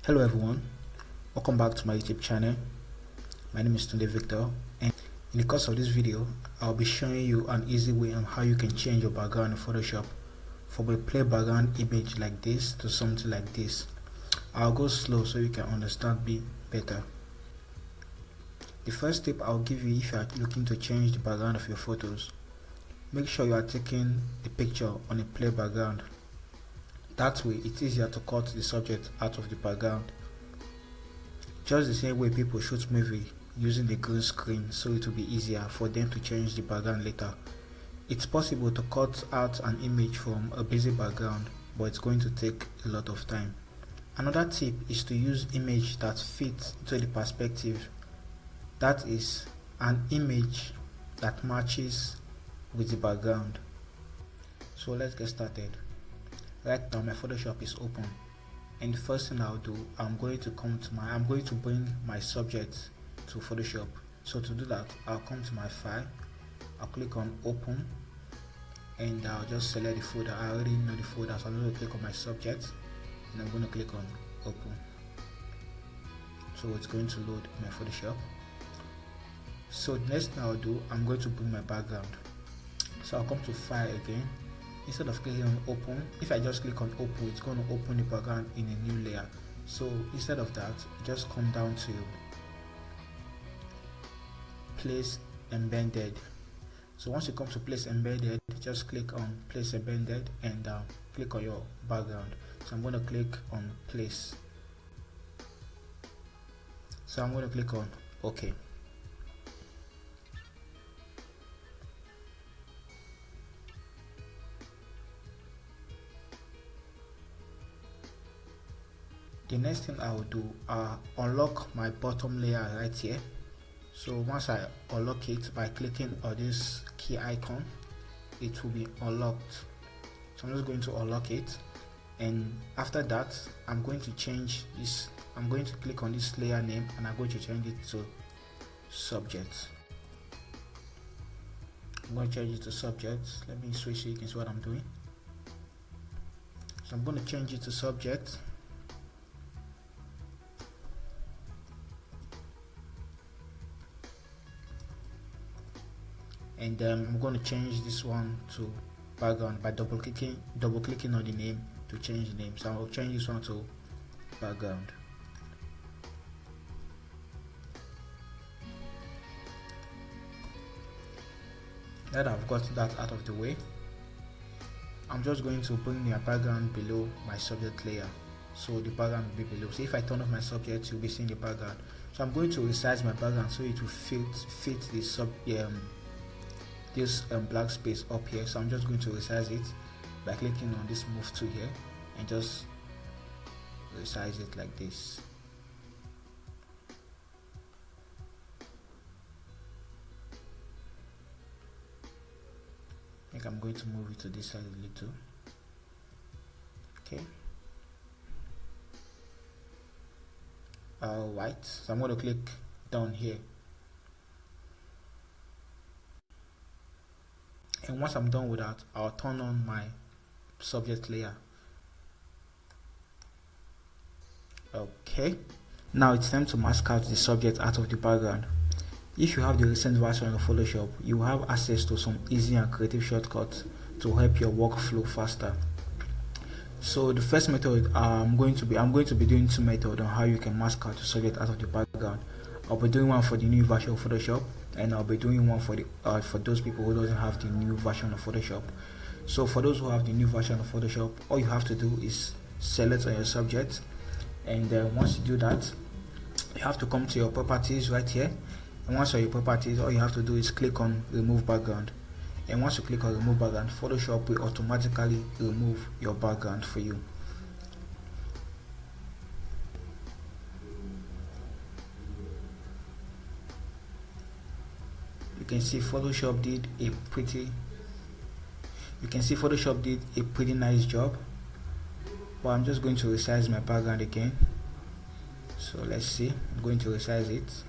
Hello everyone, welcome back to my YouTube channel. My name is Tunde Victor, and in the course of this video I'll be showing you an easy way on how you can change your background in Photoshop from a plain background image like this to something like this. I'll go slow so you can understand me better. The first tip I'll give you if you are looking to change the background of your photos, make sure you are taking the picture on a plain background. That way it's easier to cut the subject out of the background. Just the same way people shoot movie using the green screen, so it will be easier for them to change the background later. It's possible to cut out an image from a busy background, but it's going to take a lot of time. Another tip is to use image that fits into the perspective. That is an image that matches with the background. So let's get started. Right now my Photoshop is open, and the first thing I'll do, I'm going to bring my subject to Photoshop. So to do that, I'll come to my file, I'll click on open, and I'll just select the folder. I already know the folder, so I'm going to click on my subject and I'm going to click on open. So it's going to load my Photoshop. So the next thing I'll do, I'm going to bring my background. So I'll come to file again. Instead of clicking on open, if I just click on open, it's going to open the background in a new layer. So instead of that, just come down to place embedded. So once you come to place embedded, just click on place embedded and click on your background. So I'm going to click on place. So I'm going to click on OK. The next thing I will do, unlock my bottom layer right here. So once I unlock it by clicking on this key icon, it will be unlocked. So I'm just going to unlock it, and after that I'm going to change this. I'm going to click on this layer name and I'm going to change it to subject. I'm going to change it to subject. Let me switch so you can see what I'm doing. So I'm going to change it to subject. And I'm going to change this one to background by double clicking on the name to change the name. So I'll change this one to background. Now that I've got that out of the way, I'm just going to bring the background below my subject layer. So the background will be below. So if I turn off my subject, you'll be seeing the background. So I'm going to resize my background so it will fit the this black space up here. So I'm just going to resize it by clicking on this move tool here and just resize it like this. I think I'm going to move it to this side a little. Okay. Alright, so I'm going to click down here. And once I'm done with that, I'll turn on my subject layer. Okay, now it's time to mask out the subject out of the background. If you have the recent version of Photoshop, you will have access to some easy and creative shortcuts to help your workflow faster. So the first method, I'm going to be doing two methods on how you can mask out the subject out of the background. I'll be doing one for the new version of Photoshop, and I'll be doing one for those people who doesn't have the new version of Photoshop. So for those who have the new version of Photoshop, all you have to do is select on your subject, and once you do that, you have to come to your properties right here. And once you're your properties, all you have to do is click on remove background. And once you click on remove background, Photoshop will automatically remove your background for you. You can see Photoshop did a pretty nice job, but I'm just going to resize my background again. So let's see, I'm going to resize it.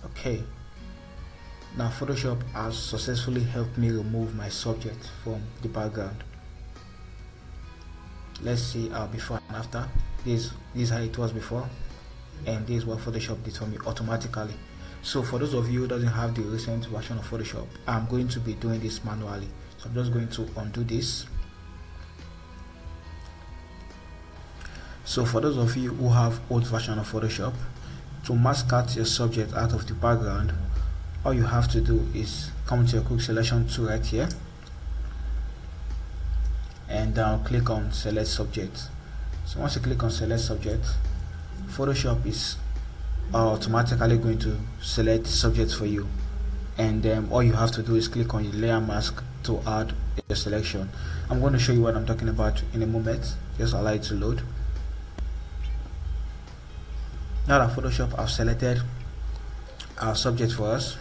Okay, now Photoshop has successfully helped me remove my subject from the background. let's see our before and after. This is how it was before, and this is what Photoshop did for me automatically. So for those of you who doesn't have the recent version of Photoshop, I'm going to be doing this manually. So I'm just going to undo this. So for those of you who have old version of Photoshop, to mask out your subject out of the background, all you have to do is come to your quick selection tool right here, and click on select subject. So once you click on select subject, Photoshop is automatically going to select subject for you, and all you have to do is click on your layer mask to add your selection. I'm going to show you what I'm talking about in a moment. Just allow it to load. Now that Photoshop have selected our subject for us,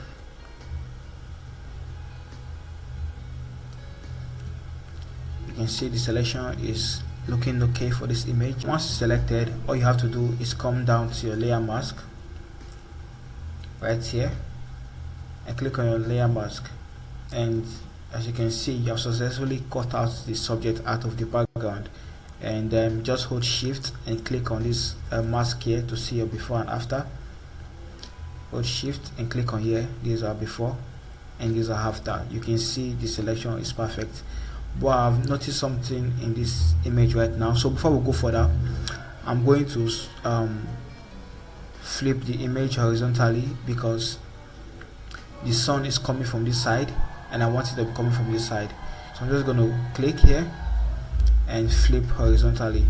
you can see the selection is looking okay for this image. Once it's selected, all you have to do is come down to your layer mask right here and click on your layer mask, and as you can see, you have successfully cut out the subject out of the background. And just hold shift and click on this mask here to see your before and after. Hold shift and click on here. These are before and these are after. You can see the selection is perfect, but I've noticed something in this image right now. So before we go further, I'm going to flip the image horizontally because the sun is coming from this side and I want it to be coming from this side. So I'm just going to click here and flip horizontally,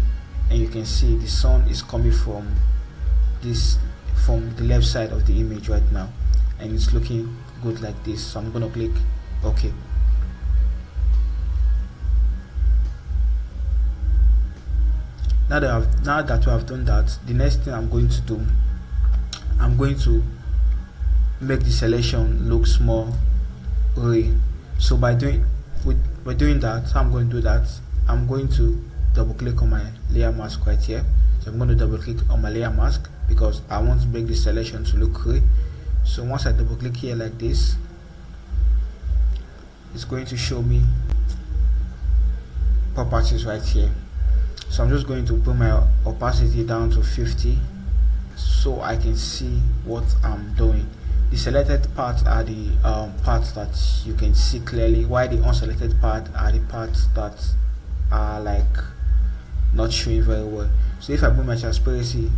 and you can see the sun is coming from the left side of the image right now, and it's looking good like this. So I'm going to click OK. Now that we have done that, the next thing I'm going to do, I'm going to make the selection looks more gray. So by doing that, how I'm going to do that, I'm going to double click on my layer mask right here. So I'm going to double click on my layer mask because I want to make the selection to look gray. So once I double click here like this, it's going to show me properties right here. So I'm just going to put my opacity down to 50 so I can see what I'm doing. The selected parts are the parts that you can see clearly, while the unselected part are the parts that are like not showing very well. So if I put my transparency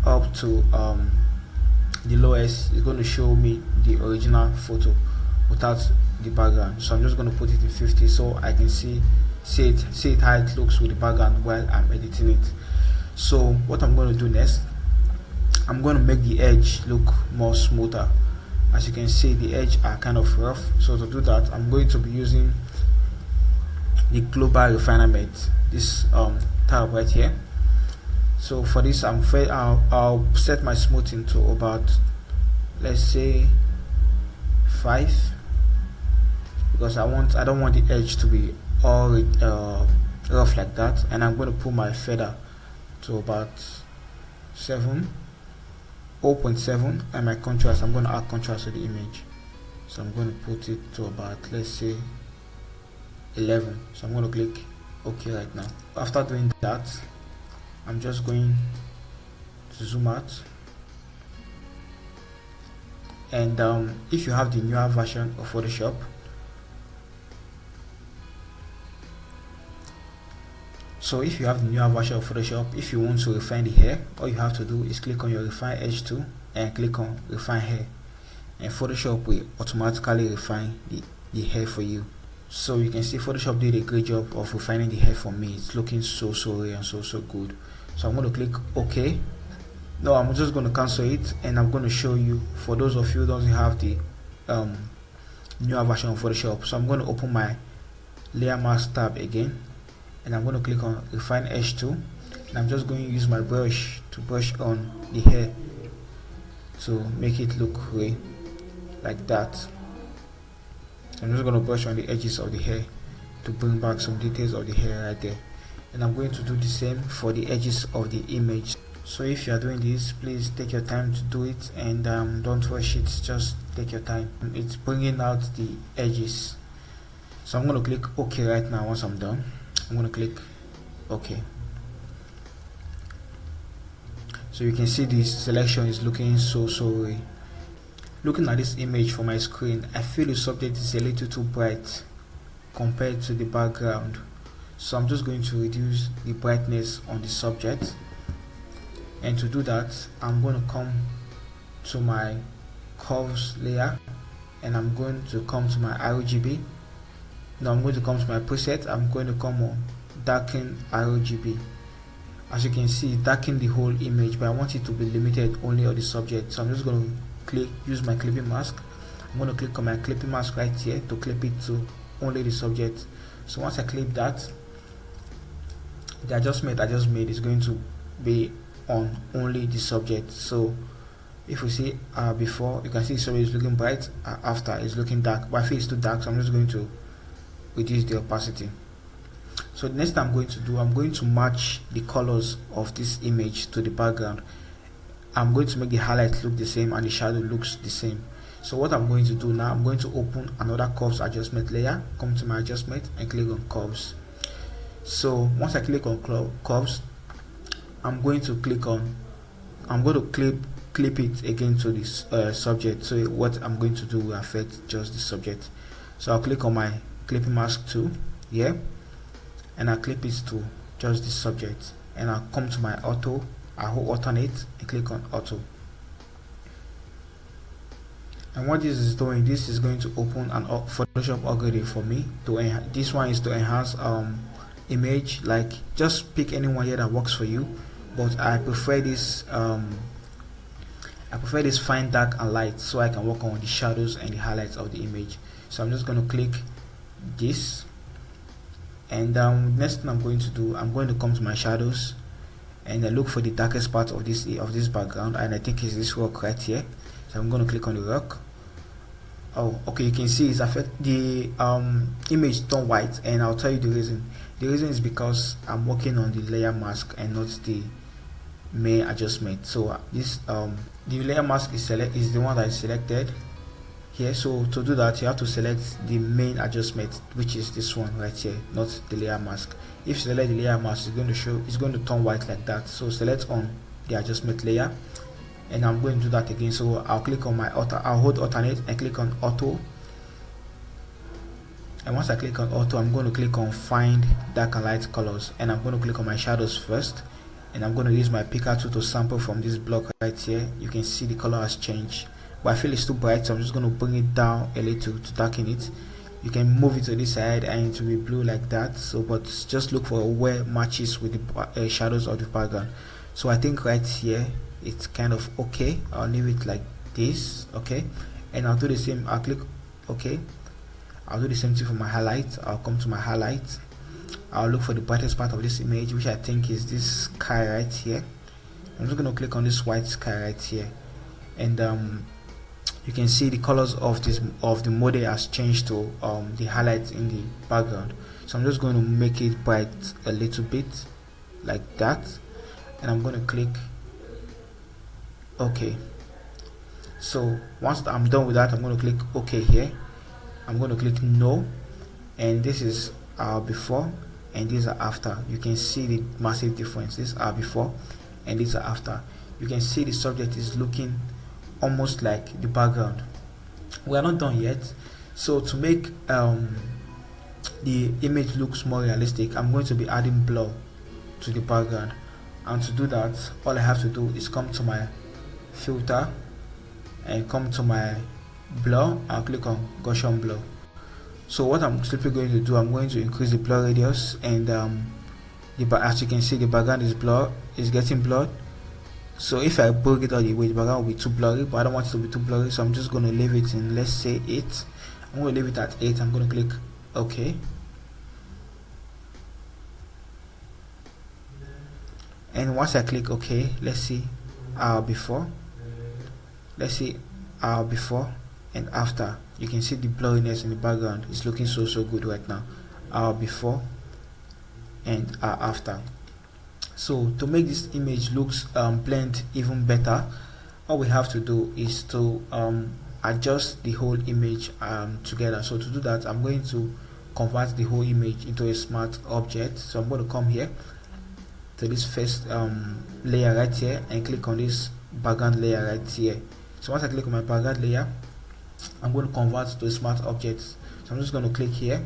up to the lowest, it's going to show me the original photo without the background. So I'm just going to put it in 50 so I can see it how it looks with the background while I'm editing it. So what I'm going to do next, I'm going to make the edge look more smoother. As you can see, the edge are kind of rough. So to do that, I'm going to be using the global refinement, this tab right here. So for this, I'll set my smoothing to about, let's say 5, because I don't want the edge to be all rough like that. And I'm going to put my feather to about 0.7, and my contrast, I'm going to add contrast to the image. So I'm going to put it to about, let's say 11. So I'm going to click OK right now. After doing that, I'm just going to zoom out, and if you have the newer version of Photoshop, if you want to refine the hair, all you have to do is click on your refine edge tool and click on refine hair, and Photoshop will automatically refine the hair for you. So you can see Photoshop did a great job of refining the hair for me. It's looking so real and so good. So I'm going to click OK. Now I'm just going to cancel it, and I'm going to show you, for those of you who doesn't have the newer version of Photoshop. So I'm going to open my layer mask tab again, and I'm going to click on refine edge tool, and I'm just going to use my brush to brush on the hair to make it look gray like that. I'm just going to brush on the edges of the hair to bring back some details of the hair right there, and I'm going to do the same for the edges of the image. So if you are doing this, please take your time to do it, and don't rush it, just take your time. It's bringing out the edges. So I'm going to click OK right now. Once I'm done, I'm going to click okay. So you can see this selection is looking so looking at this image for my screen, I feel the subject is a little too bright compared to the background. So I'm just going to reduce the brightness on the subject, and to do that I'm going to come to my curves layer, and I'm going to come to my RGB. Now I'm going to come to my preset. I'm going to come on darken RGB. As you can see, darken the whole image, but I want it to be limited only on the subject. So I'm just going to use my clipping mask. I'm going to click on my clipping mask right here to clip it to only the subject. So once I clip that, the adjustment I just made is going to be on only the subject. So if we see before, you can see the subject is looking bright, after is looking dark, but I feel it's too dark, so I'm just going to reduce the opacity. So the next thing I'm going to do, I'm going to match the colors of this image to the background. I'm going to make the highlight look the same and the shadow looks the same. So what I'm going to do now, I'm going to open another curves adjustment layer, come to my adjustment and click on curves. So once I click on curves, I'm going to click on, I'm going to clip it again to this subject. So what I'm going to do will affect just the subject. So I'll click on my clipping mask tool here, and I'll clip it to just the subject, and I'll come to my auto, I'll hold alternate and click on auto. And what this is doing, this is going to open an Photoshop algorithm for me. This one is to enhance image, like just pick anyone here that works for you, but I prefer this fine dark and light, so I can work on the shadows and the highlights of the image. So I'm just going to click this, and next thing I'm going to do, I'm going to come to my shadows and I look for the darkest part of this background, and I think it's this rock right here. So I'm going to click on the rock. Oh, okay, you can see it's affect the image turned white, and I'll tell you the reason. The reason is because I'm working on the layer mask and not the main adjustment. So this the layer mask is the one that is selected here. So to do that, you have to select the main adjustment, which is this one right here, not the layer mask. If you select the layer mask, it's going to turn white like that. So select on the adjustment layer, and I'm going to do that again. So I'll click on my I'll hold alternate and click on auto, and once I click on auto, I'm going to click on find dark and light colors, and I'm going to click on my shadows first, and I'm going to use my picker tool to sample from this block right here. You can see the color has changed, but I feel it's too bright, so I'm just going to bring it down a little to darken it. You can move it to this side and it will be blue like that. So but just look for where matches with the shadows of the background. So I think right here it's kind of okay. I'll leave it like this, okay, and I'll do the same. I'll click okay. I'll do the same thing for my highlight. I'll come to my highlight. I'll look for the brightest part of this image, which I think is this sky right here. I'm just going to click on this white sky right here, and you can see the colors of the model has changed to the highlights in the background. So I'm just going to make it bright a little bit like that, and I'm going to click OK. So once I'm done with that, I'm going to click OK here. I'm going to click no, and this is our before and these are after. You can see the massive difference. These are before and these are after. You can see the subject is looking almost like the background. We are not done yet. So to make the image looks more realistic, I'm going to be adding blur to the background, and to do that, all I have to do is come to my filter and come to my blur. I'll click on Gaussian blur. So what I'm simply going to do, I'm going to increase the blur radius, and as you can see, the background is getting blurred. So if I bring it all the way, the background will be too blurry, but I don't want it to be too blurry, so I'm just going to leave it in, let's say 8. I'm going to leave it at 8. I'm going to click OK, and once I click OK, let's see our before. Let's see our before and after. You can see the blurriness in the background is looking so good right now. Our before and our after. So to make this image looks blend even better, all we have to do is to adjust the whole image together. So to do that, I'm going to convert the whole image into a smart object. So I'm going to come here to this first layer right here and click on this background layer right here. So once I click on my background layer, I'm going to convert to a smart object. So I'm just going to click here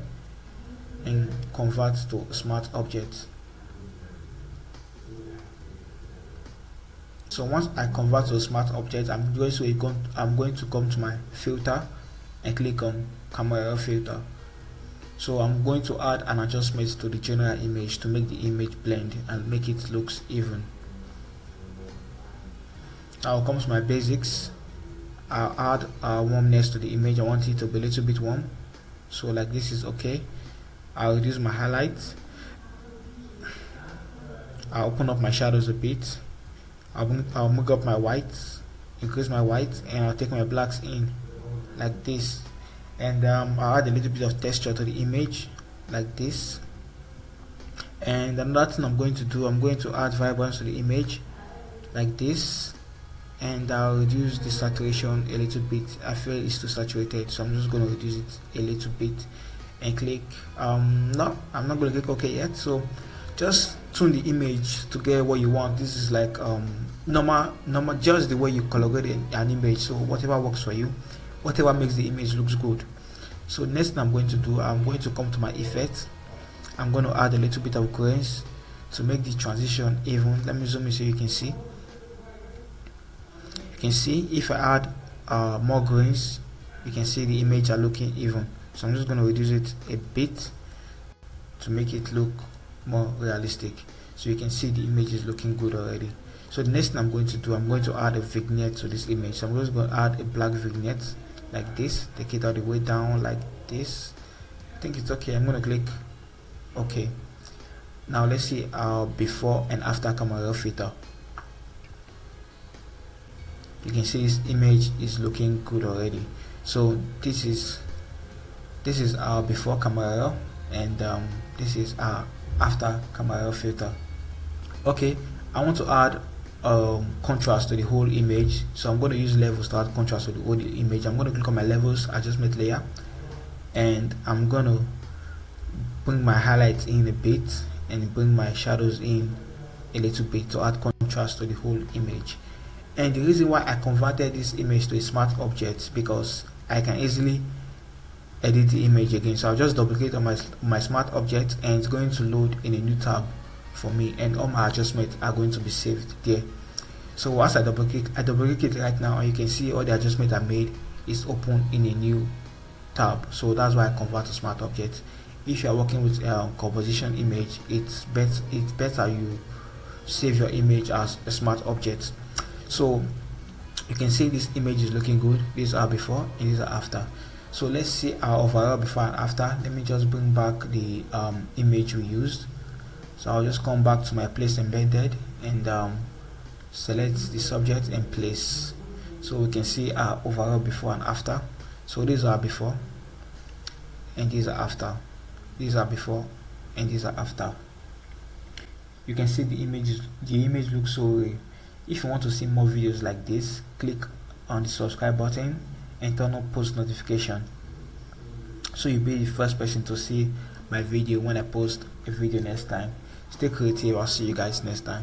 and convert to a smart object. So once I convert to a smart object, I'm going to come to my filter and click on camera filter. So I'm going to add an adjustment to the general image to make the image blend and make it looks even. I'll come to my basics. I'll add warmness to the image. I want it to be a little bit warm, so like this is okay. I'll reduce my highlights. I'll open up my shadows a bit. I'll move up my whites, increase my whites, and I'll take my blacks in like this. And I'll add a little bit of texture to the image like this. And another thing I'm going to do, I'm going to add vibrance to the image like this, and I'll reduce the saturation a little bit. I feel it's too saturated, so I'm just going to reduce it a little bit and click no, I'm not going to click OK yet. So just tune the image to get what you want. This is like normal just the way you color an image, so whatever works for you, whatever makes the image looks good. So next thing I'm going to do, I'm going to come to my effects. I'm going to add a little bit of grains to make the transition even. Let me zoom in so you can see. You can see if I add more grains, you can see the image are looking even. So I'm just going to reduce it a bit to make it look more realistic. So you can see the image is looking good already. So the next thing I'm going to do, I'm going to add a vignette to this image. So I'm just going to add a black vignette like this, take it all the way down like this. I think it's okay. I'm going to click OK. Now let's see our before and after camera filter. You can see this image is looking good already. So this is our before camera and this is our after camera filter. Okay, I want to add contrast to the whole image, so I'm going to use levels to add contrast to the whole image. I'm going to click on my levels adjustment layer, and I'm going to bring my highlights in a bit and bring my shadows in a little bit to add contrast to the whole image. And the reason why I converted this image to a smart object, because I can easily edit the image again. So I'll just double click on my smart object, and it's going to load in a new tab for me, and all my adjustments are going to be saved there. So as I double click it right now, and you can see all the adjustments I made is open in a new tab. So that's why I convert to smart object. If you are working with a composition image, it's better you save your image as a smart object. So you can see this image is looking good. These are before and these are after. So let's see our overall before and after. Let me just bring back the image we used. So I'll just come back to my place embedded and select the subject and place. So we can see our overall before and after. So these are before and these are after. These are before and these are after. You can see the image looks so real. If you want to see more videos like this, click on the subscribe button and turn on post notification, so you'll be the first person to see my video when I post a video next time. Stay creative. I'll see you guys next time.